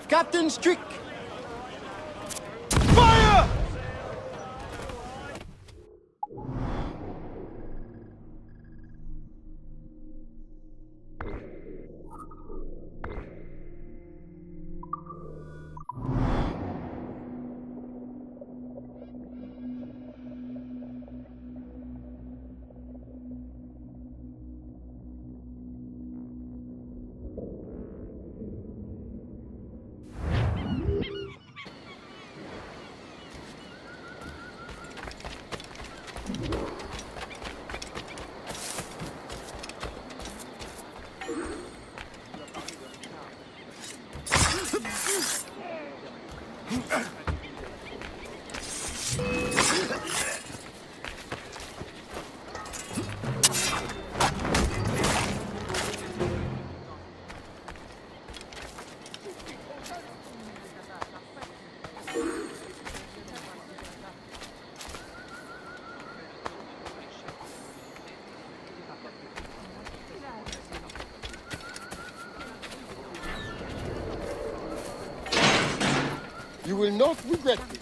Captain's trick! Fire! You will not regret this.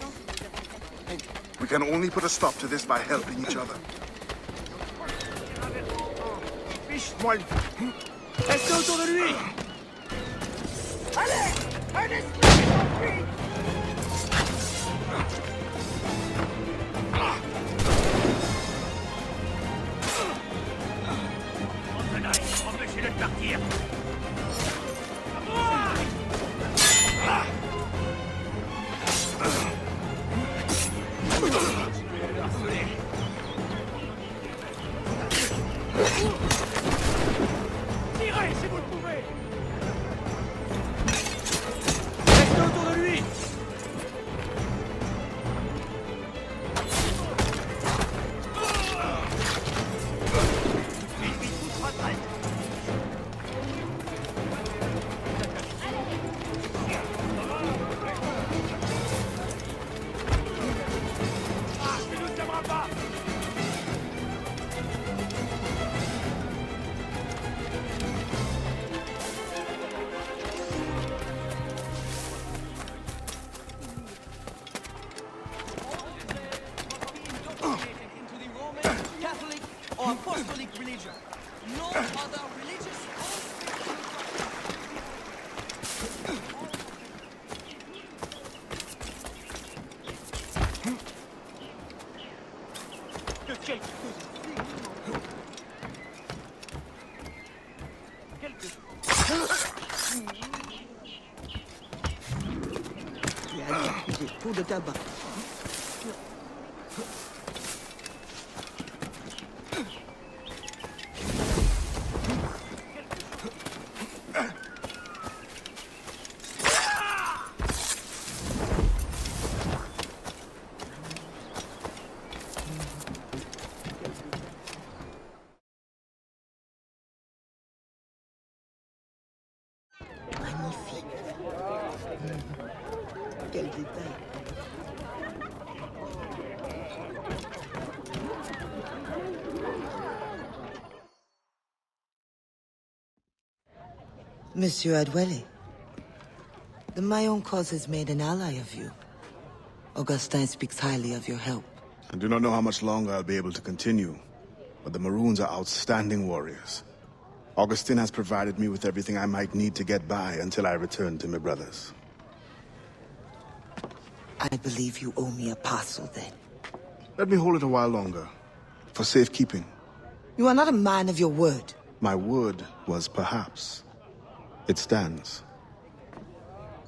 We can only put a stop to this by helping each other. Fiche-moi le... Restez autour de lui. Allez! Un esprit s'enfuit! Empêchez-le de partir! Tirez si vous le pouvez! Restez autour de lui! Il vit toute retraite! Ah, tu ne tiendras pas! Into the Roman, Catholic, or Apostolic religion. No other religious Pour de tabac. Magnifique. Quel détail. Monsieur Adwele, the Mayon cause has made an ally of you. Augustin speaks highly of your help. I do not know how much longer I'll be able to continue, but the Maroons are outstanding warriors. Augustin has provided me with everything I might need to get by until I return to my brothers. I believe you owe me a parcel then. Let me hold it a while longer, for safekeeping. You are not a man of your word. My word was perhaps. It stands.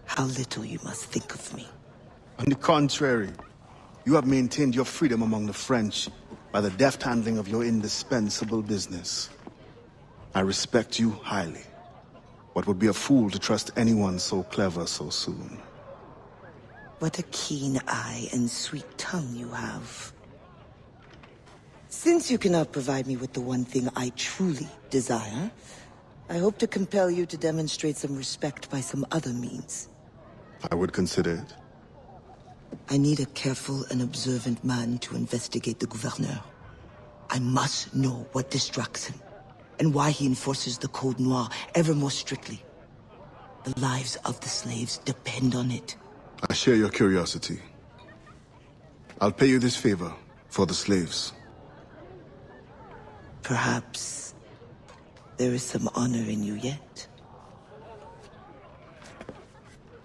How little you must think of me. On the contrary, you have maintained your freedom among the French by the deft handling of your indispensable business. I respect you highly, but would be a fool to trust anyone so clever so soon. What a keen eye and sweet tongue you have. Since you cannot provide me with the one thing I truly desire, I hope to compel you to demonstrate some respect by some other means. I would consider it. I need a careful and observant man to investigate the gouverneur. I must know what distracts him, and why he enforces the Code Noir ever more strictly. The lives of the slaves depend on it. I share your curiosity. I'll pay you this favor for the slaves. Perhaps there is some honor in you yet.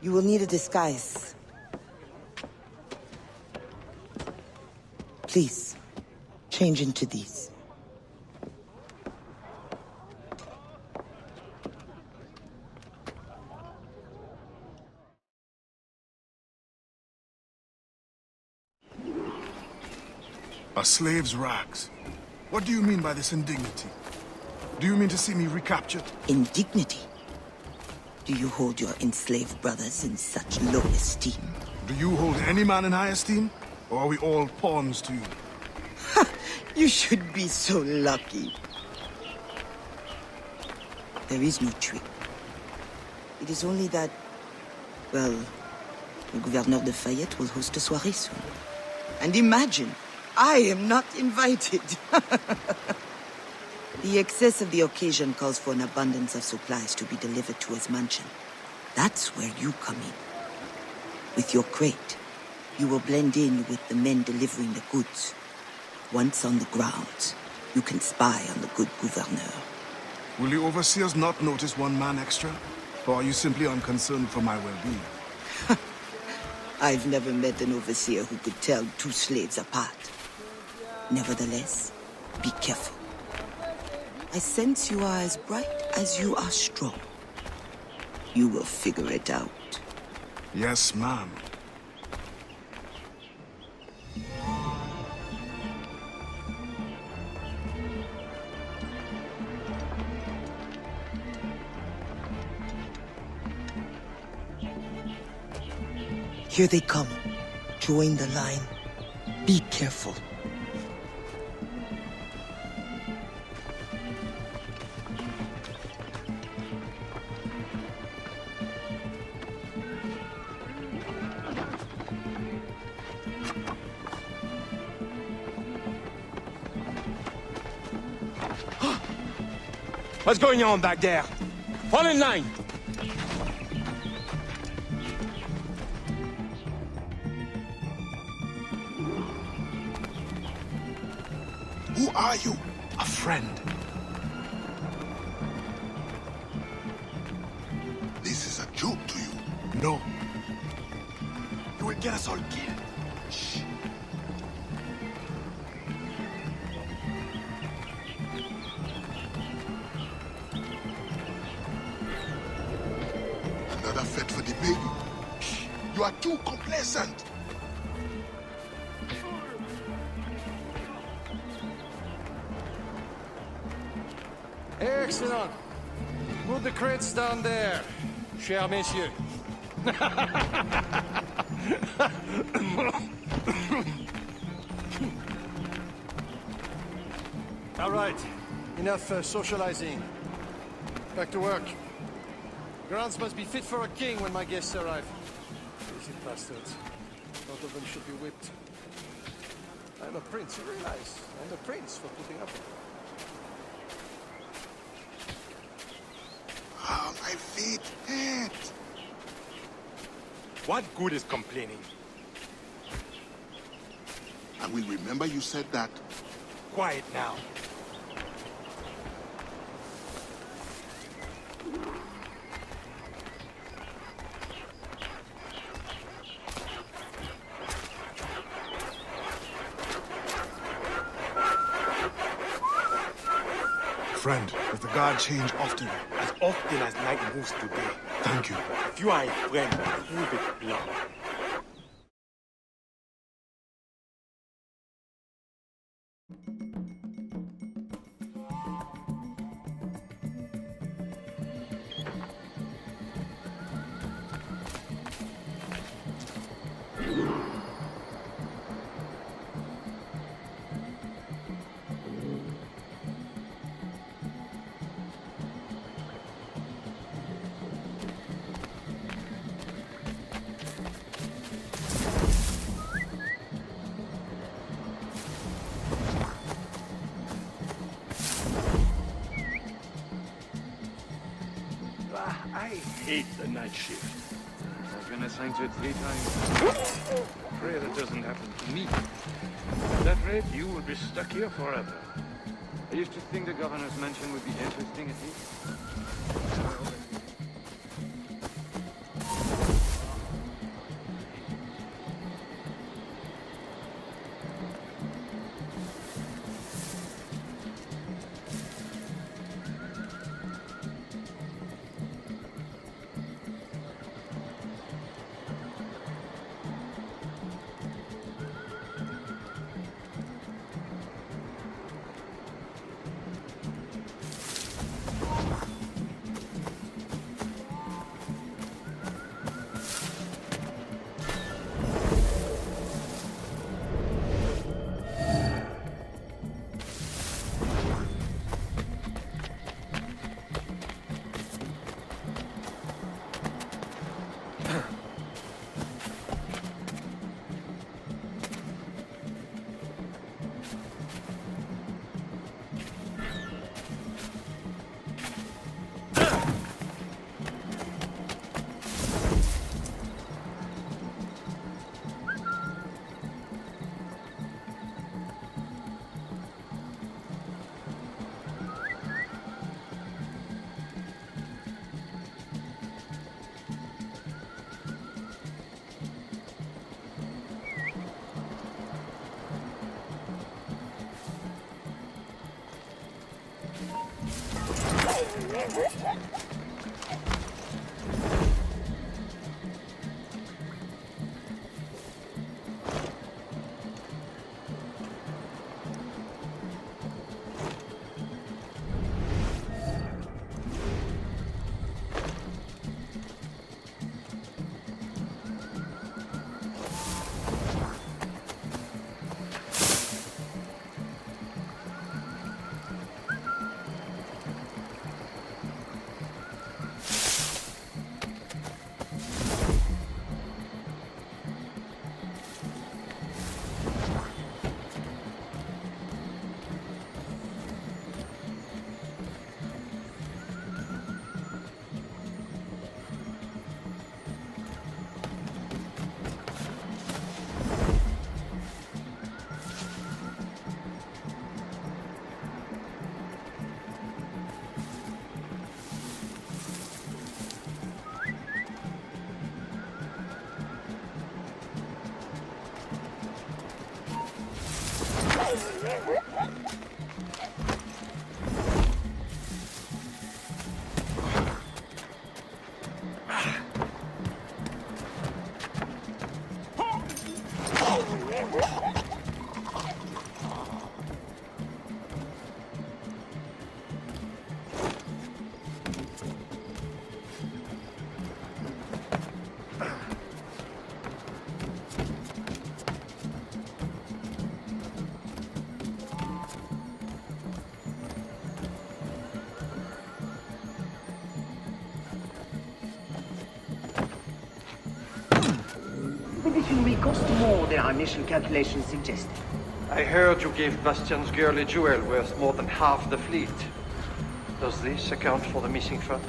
You will need a disguise. Please, change into these. A slave's rags. What do you mean by this indignity? Do you mean to see me recaptured? Indignity? Do you hold your enslaved brothers in such low esteem? Do you hold any man in high esteem? Or are we all pawns to you? You should be so lucky. There is no trick. It is only that, well, the Gouverneur de Fayette will host a soirée soon. And imagine, I am not invited. The excess of the occasion calls for an abundance of supplies to be delivered to his mansion. That's where you come in. With your crate, you will blend in with the men delivering the goods. Once on the grounds, you can spy on the good Gouverneur. Will the overseers not notice one man extra? Or are you simply unconcerned for my well-being? I've never met an overseer who could tell two slaves apart. Nevertheless, be careful. I sense you are as bright as you are strong. You will figure it out. Yes, ma'am. Here they come. Join the line. Be careful. What's going on back there? Fall in line! Who are you? A friend. This is a joke to you. No. You will get us all killed. Shh. Another fete for the baby. Shh. You are too complacent. Excellent. Put the crates down there, chers messieurs. All right, enough socializing. Back to work. Grounds must be fit for a king when my guests arrive. Lazy bastards. Both of them should be whipped. I'm a prince, you realize? I'm a prince for putting up with it. Ah, my feet hurt. What good is complaining? I will remember you said that. Quiet now. Friend, does the guard change often? As often as night moves today. Thank you. If you are a friend, prove it beyond. hate the night shift. I've been assigned to it 3 times. Pray that doesn't happen to me. At that rate, you will be stuck here forever. I used to think the governor's mansion would be interesting at least. Everything will cost more than our initial calculations suggested. I heard you gave Bastian's girl a jewel worth more than half the fleet. Does this account for the missing funds?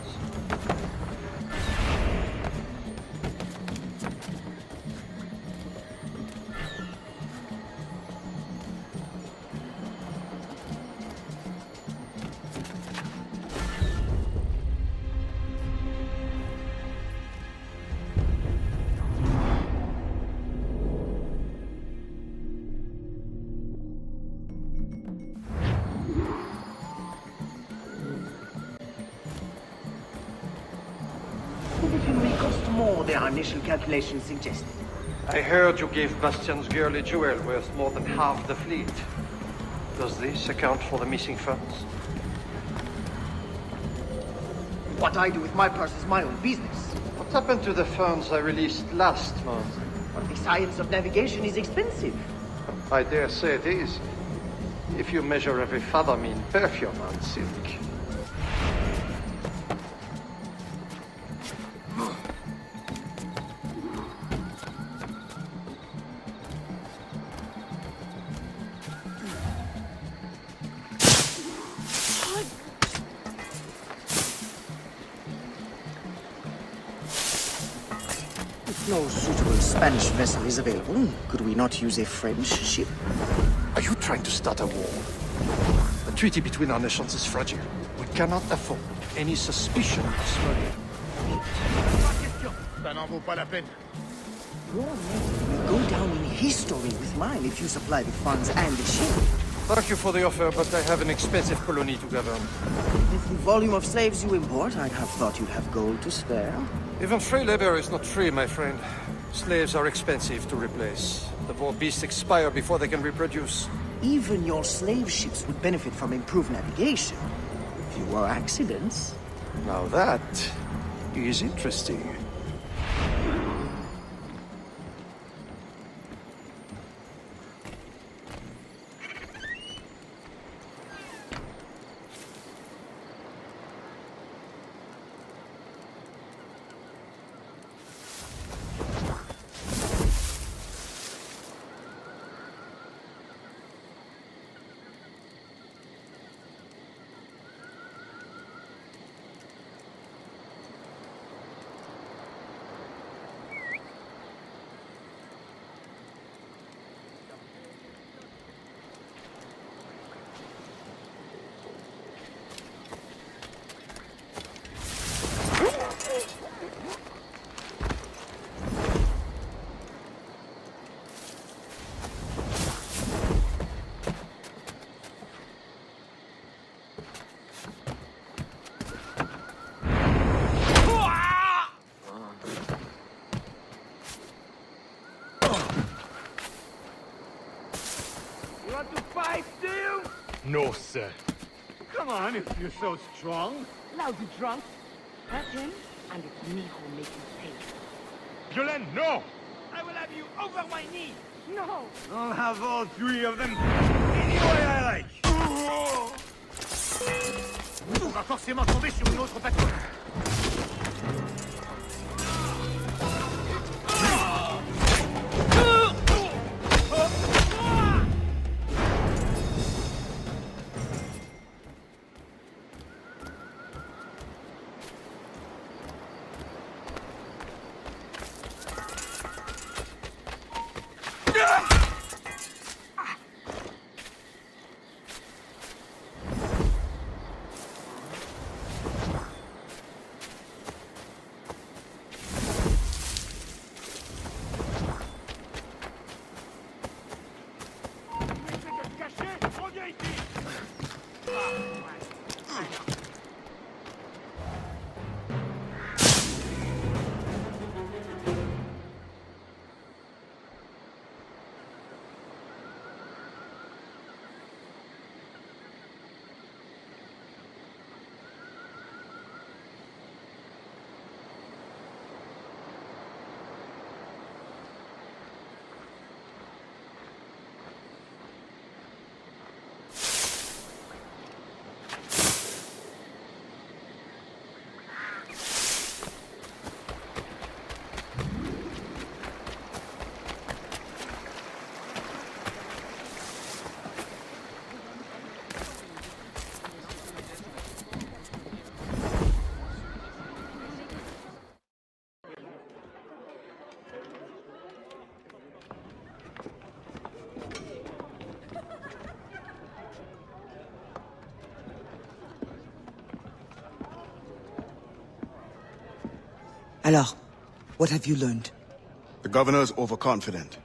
Everything will cost more than our initial calculations suggested. I heard you gave Bastian's girl a jewel worth more than half the fleet. Does this account for the missing funds? What I do with my purse is my own business. What happened to the funds I released last month? But the science of navigation is expensive. I dare say it is. If you measure every fathom in perfume and silk. If no suitable Spanish vessel is available, could we not use a French ship? Are you trying to start a war? The treaty between our nations is fragile. We cannot afford any suspicion of smuggling. Ça n'en vaut pas la peine. Your name will go down in history with mine if you supply the funds and the ship. Thank you for the offer, but I have an expensive colony to govern. With the volume of slaves you import, I'd have thought you'd have gold to spare. Even free labor is not free, my friend. Slaves are expensive to replace. The poor beasts expire before they can reproduce. Even your slave ships would benefit from improved navigation. Fewer accidents. Now that is interesting. You want to fight, do you? No, sir. Come on, if you're so strong. Lousy drunk. Hurt him, and it's me who'll make you pay. Yolande, no! I will have you over my knee. No! I'll have all three of them any way I like. On va forcément tomber sur une autre patrouille. Alors, what have you learned? The governor's overconfident.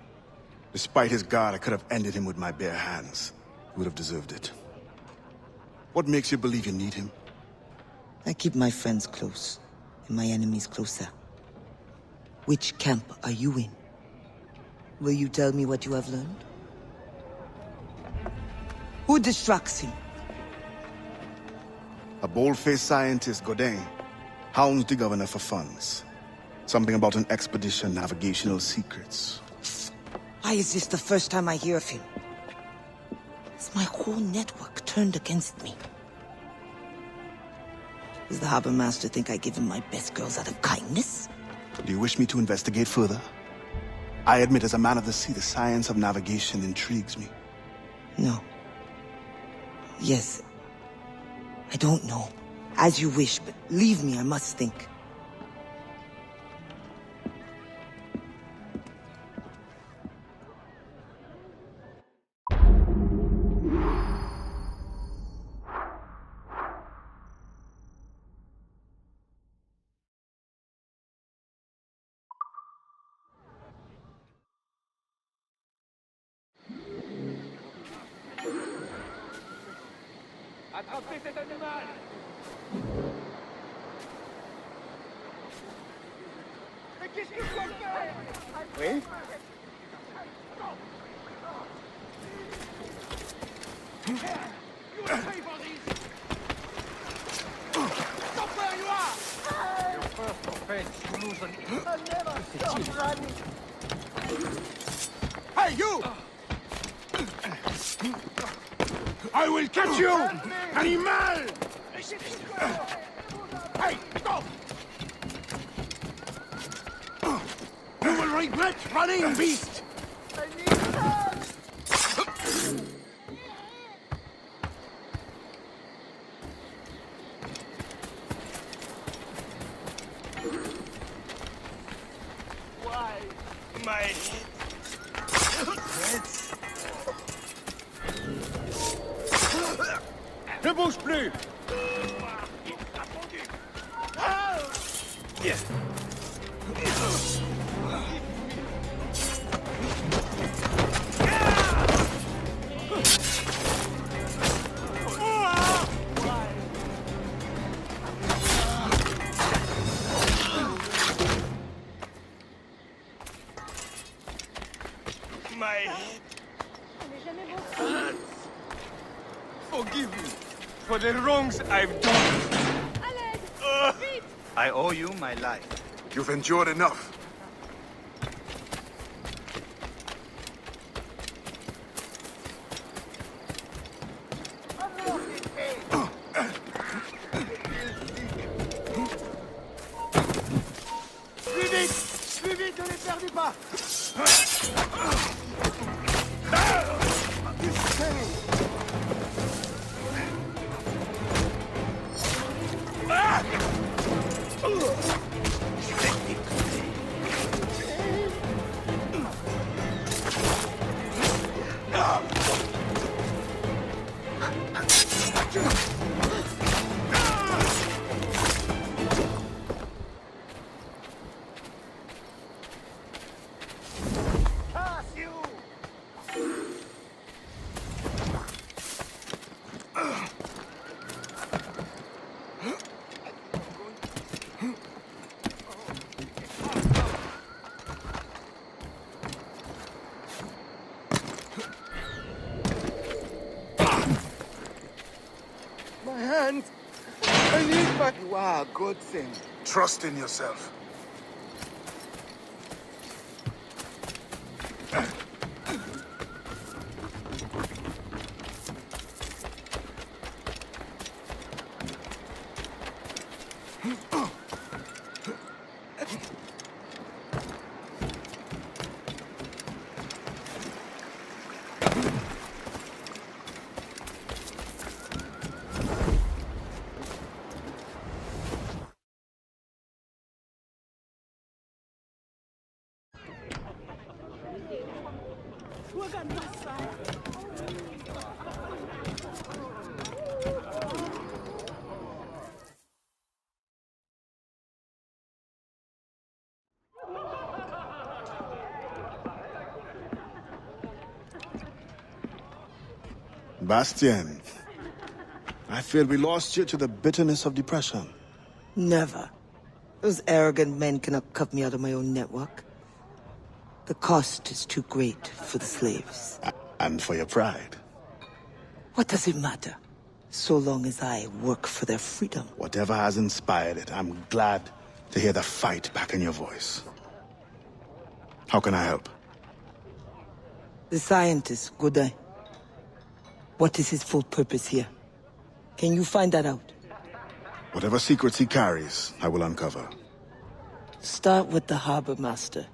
Despite his guard, I could have ended him with my bare hands. He would have deserved it. What makes you believe you need him? I keep my friends close, and my enemies closer. Which camp are you in? Will you tell me what you have learned? Who distracts him? A bold-faced scientist, Godin, hounds the governor for funds. Something about an expedition, navigational secrets. Why is this the first time I hear of him? Is my whole network turned against me? Does the harbor master think I give him my best girls out of kindness? Do you wish me to investigate further? I admit, as a man of the sea, the science of navigation intrigues me. No. Yes. I don't know. As you wish, but leave me, I must think. Attrapez cet animal! Mais qu'est-ce que je dois faire? Oui? You will pay for this! Stop where you are! Your first offense, you lose an I'll never stop running. Hey, you! I will catch you! Animal! Hey, stop! You will regret running, beast! I need help. Why? My head. Ne bouge plus! My head. Forgive me for the wrongs I've done. I owe you my life. You've endured enough. Plus vite! Plus vite, ne les perdez pas! My hand! I need my... You are a good thing. Trust in yourself. Bastien, I feel we lost you to the bitterness of depression. Never. Those arrogant men cannot cut me out of my own network. The cost is too great for the slaves. And for your pride. What does it matter? So long as I work for their freedom. Whatever has inspired it, I'm glad to hear the fight back in your voice. How can I help? The scientist, Godin. What is his full purpose here? Can you find that out? Whatever secrets he carries, I will uncover. Start with the harbor master.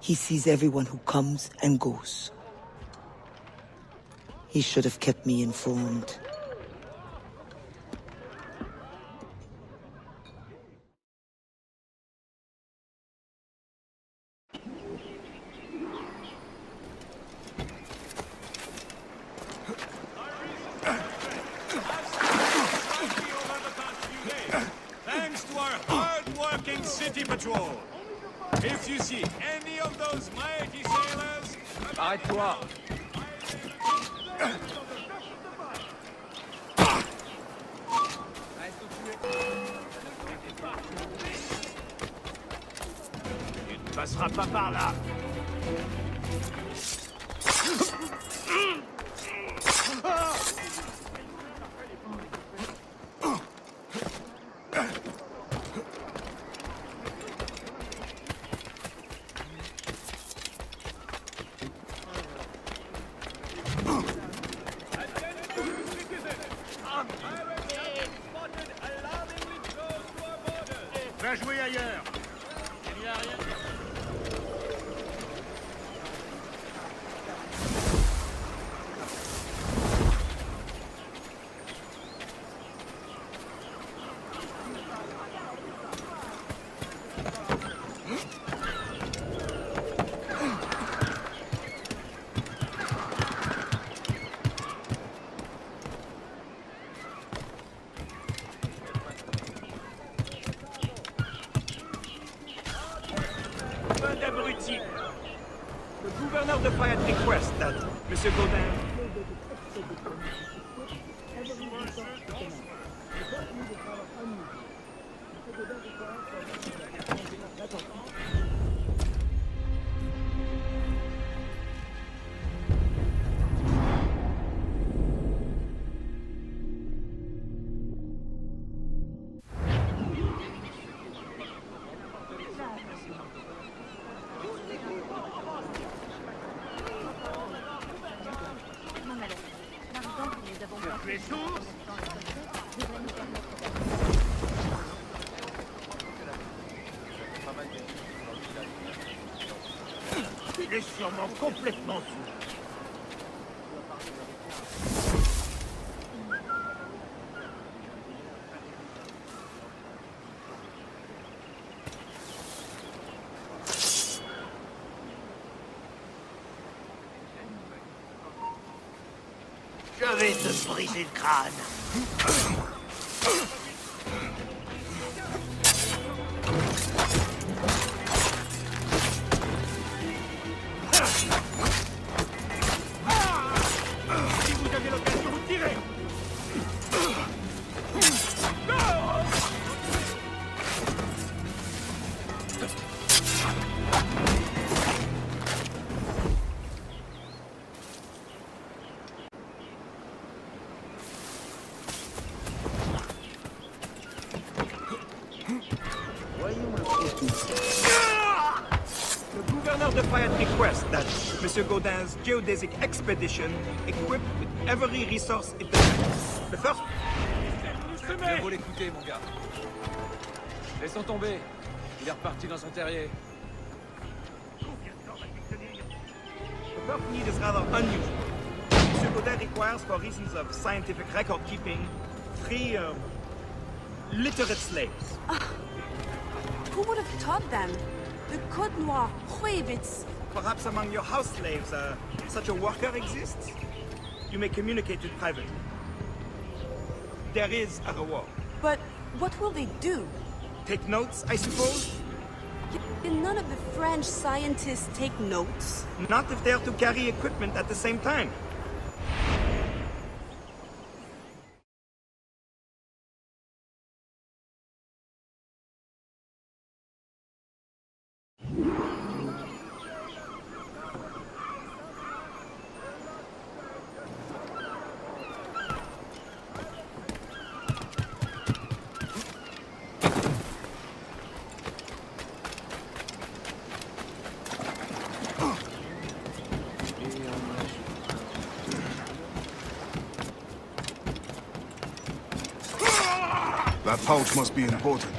He sees everyone who comes and goes. He should have kept me informed. Thanks to our hard-working city patrol. If you see any of those mighty sailors... Eye to eye. passera pas par là. Va jouer ailleurs. Il y a rien. Bande d'abrutis. Le gouverneur de Fayette request that Monsieur Gaudin. Tu es sourd? Il est sûrement complètement sourd. Je vais te briser le crâne. Si vous avez l'occasion, vous tirez. Le gouverneur de Fayette request that Monsieur Gaudin's geodesic expedition equipped with every resource it possesses. The first... Bien beau l'écouter, mon gars. Laissons tomber. Il est reparti dans son terrier. The first need is rather unusual. Monsieur Gaudin requires, for reasons of scientific record keeping, 3 literate slaves. Who would have taught them? The Code Noir, Huevitz. Perhaps among your house slaves, such a worker exists? You may communicate it privately. There is a reward. But what will they do? Take notes, I suppose? Can none of the French scientists take notes? Not if they're to carry equipment at the same time. That pouch must be important.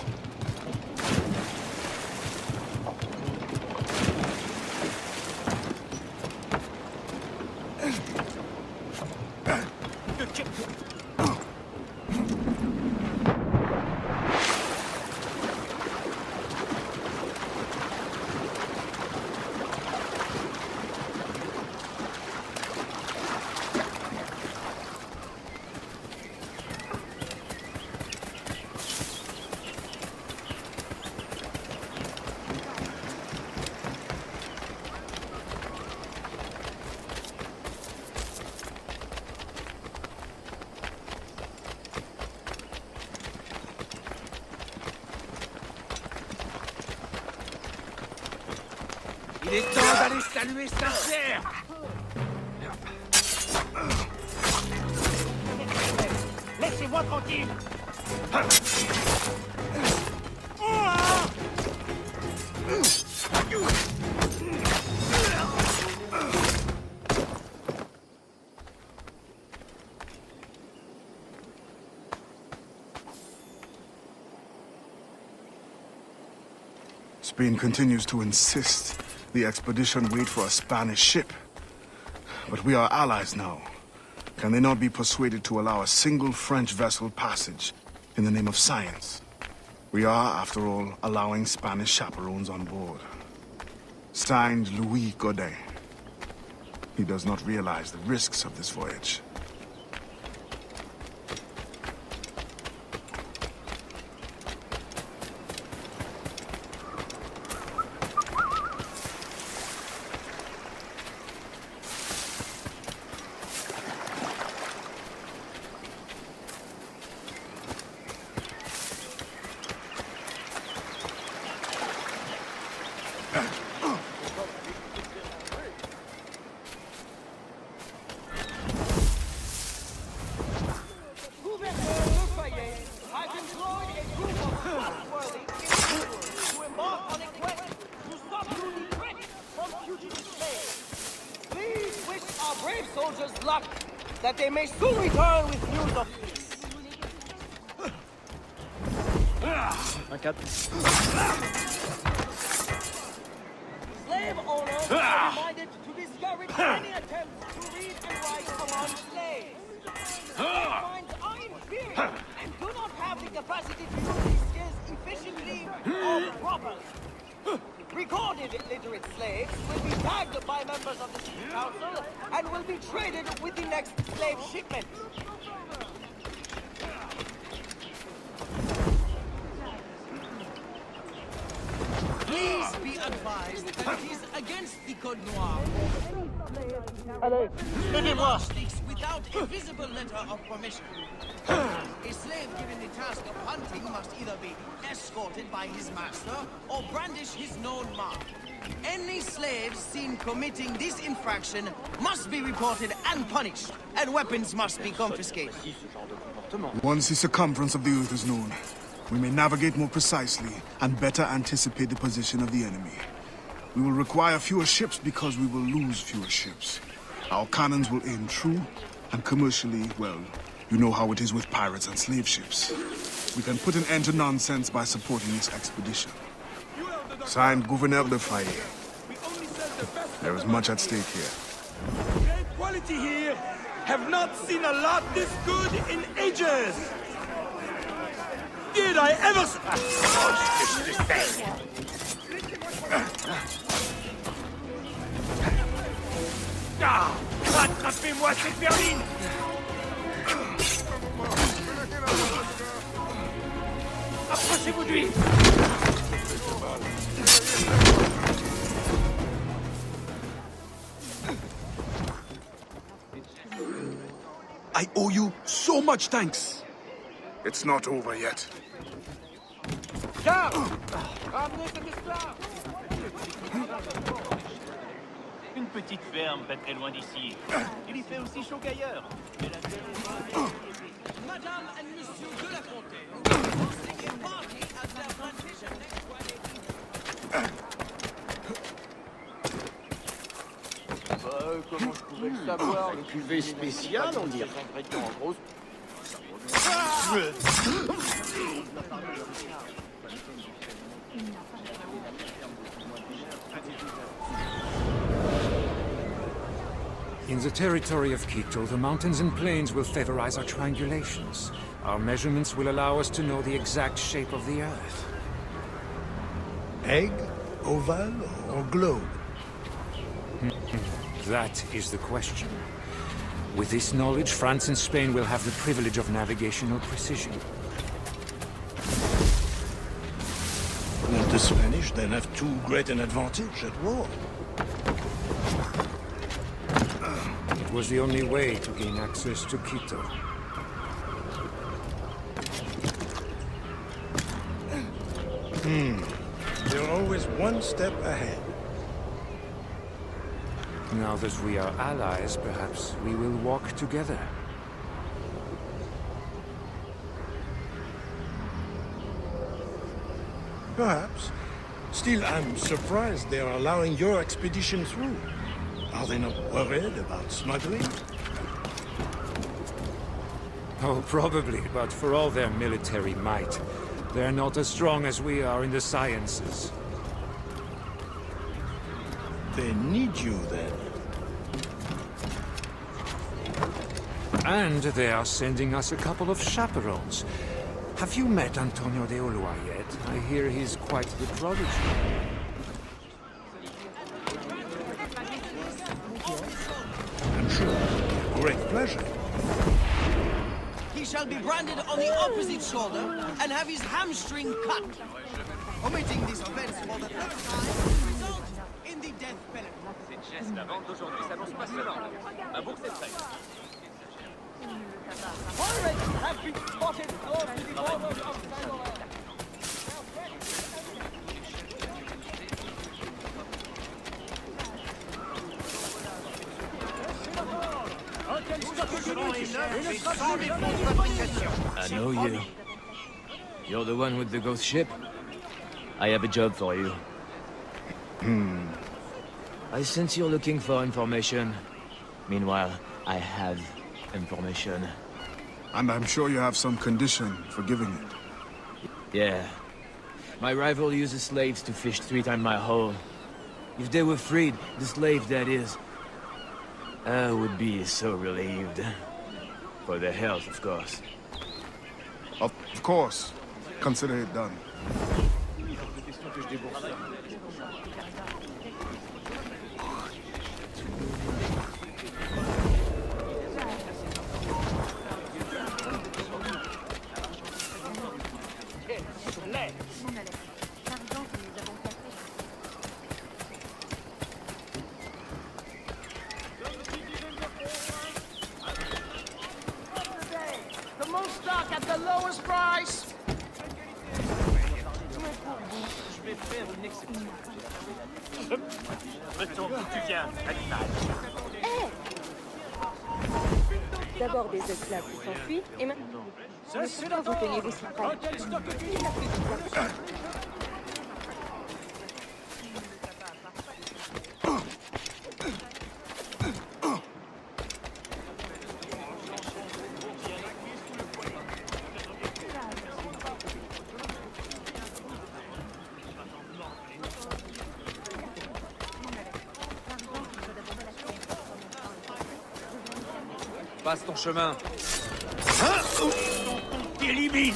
Il est temps d'aller saluer Saint-Cher. Laissez-moi tranquille. Spain continues to insist the expedition wait for a Spanish ship. But we are allies now. Can they not be persuaded to allow a single French vessel passage in the name of science? We are, after all, allowing Spanish chaperones on board. Signed, Louis Godin. He does not realize the risks of this voyage. Soldiers luck, that they may soon return with news of peace. Slave owners are reminded to discourage any attempts to read and write among slaves. Slave minds are inferior and do not have the capacity to use these skills efficiently or properly. Recorded illiterate slaves will be tagged by members of the City Council and will be traded with the next slave shipment. Please be advised that it is against the Code Noir. Anyone speaks without a visible letter of permission. A slave given the task of hunting must either be escorted by his master or brandish his known mark. Any slaves seen committing this infraction must be reported and punished, and weapons must be confiscated. Once the circumference of the Earth is known, we may navigate more precisely and better anticipate the position of the enemy. We will require fewer ships because we will lose fewer ships. Our cannons will aim true, and commercially, well, you know how it is with pirates and slave ships. We can put an end to nonsense by supporting this expedition. Signed, Gouverneur de Faye. There is much at stake here. Great quality here. Have not seen a lot this good in ages. Did I ever... Ah! Rattrapez-moi cette berline! Approchez-vous de lui! I owe you so much thanks. It's not over yet. Ramenez cet esclave! Une petite ferme, pas très loin d'ici. Il y fait aussi chaud qu'ailleurs. Madame and Monsieur de la Comté, hosting a party at their plantation next Friday. Comment je pouvais le savoir? Le cuvée spécial, on dirait. Ingrédients en grosse. In the territory of Quito, the mountains and plains will favorize our triangulations. Our measurements will allow us to know the exact shape of the Earth. Egg, oval, or globe? That is the question. With this knowledge, France and Spain will have the privilege of navigational precision. Won't the Spanish then have too great an advantage at war? It was the only way to gain access to Quito. They're always one step ahead. Now that we are allies, perhaps we will walk together. Perhaps. Still, I'm surprised they are allowing your expedition through. Are they not worried about smuggling? Oh, probably, but for all their military might, they're not as strong as we are in the sciences. They need you, then. And they are sending us a couple of chaperones. Have you met Antonio de Ulloa yet? I hear he's quite the prodigy. I'm sure it will be a great pleasure. He shall be branded on the opposite shoulder and have his hamstring cut. Omitting this offense for the third time will result in the death penalty. Cette geste, la vente d'aujourd'hui s'annonce passionnante. Un bourg c'est prêt. Pirates have been spotted close to the borders of Sangoland. I know you. You're the one with the ghost ship? I have a job for you. I sense you're looking for information. Meanwhile, I have information. And I'm sure you have some condition for giving it. Yeah. My rival uses slaves to fish 3 times my haul. If they were freed, the slave that is, I would be so relieved. For their health, of course. Of course. Consider it done. The most stock at the lowest price. Retourne où tu viens, animal. D'abord des esclaves qui s'enfuient, et maintenant... Pourquoi vous tenez-vous si près? Passe ton chemin. T'élimine.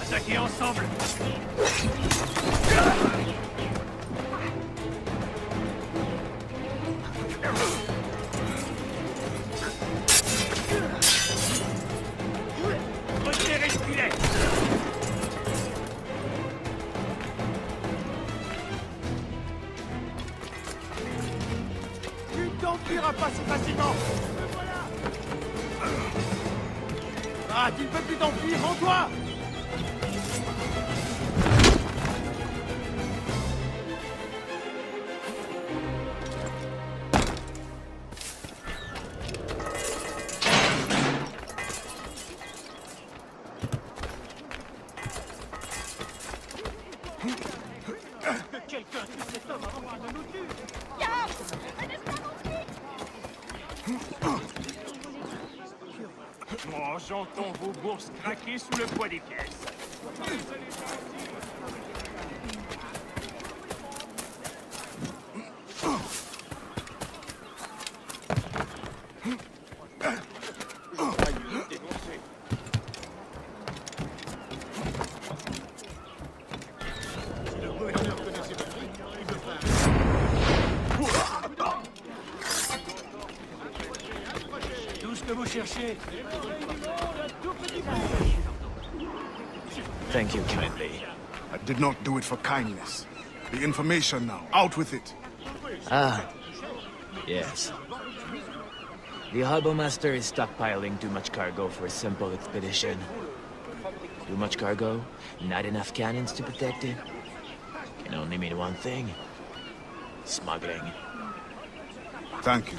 Attaquez ensemble. Retirez le filet. Tu t'enfuiras pas si facilement. Ah, tu ne peux plus t'enfuir, rends-toi. Quelqu'un tue cet homme avant qu'il ne nous tue. Oh, j'entends vos bourses craquer sous le poids des pièces. de vous chercher. Thank you kindly. I did not do it for kindness. The information now. Out with it. Ah, yes. The Harbor Master is stockpiling too much cargo for a simple expedition. Too much cargo, not enough cannons to protect it. Can only mean one thing. Smuggling. Thank you.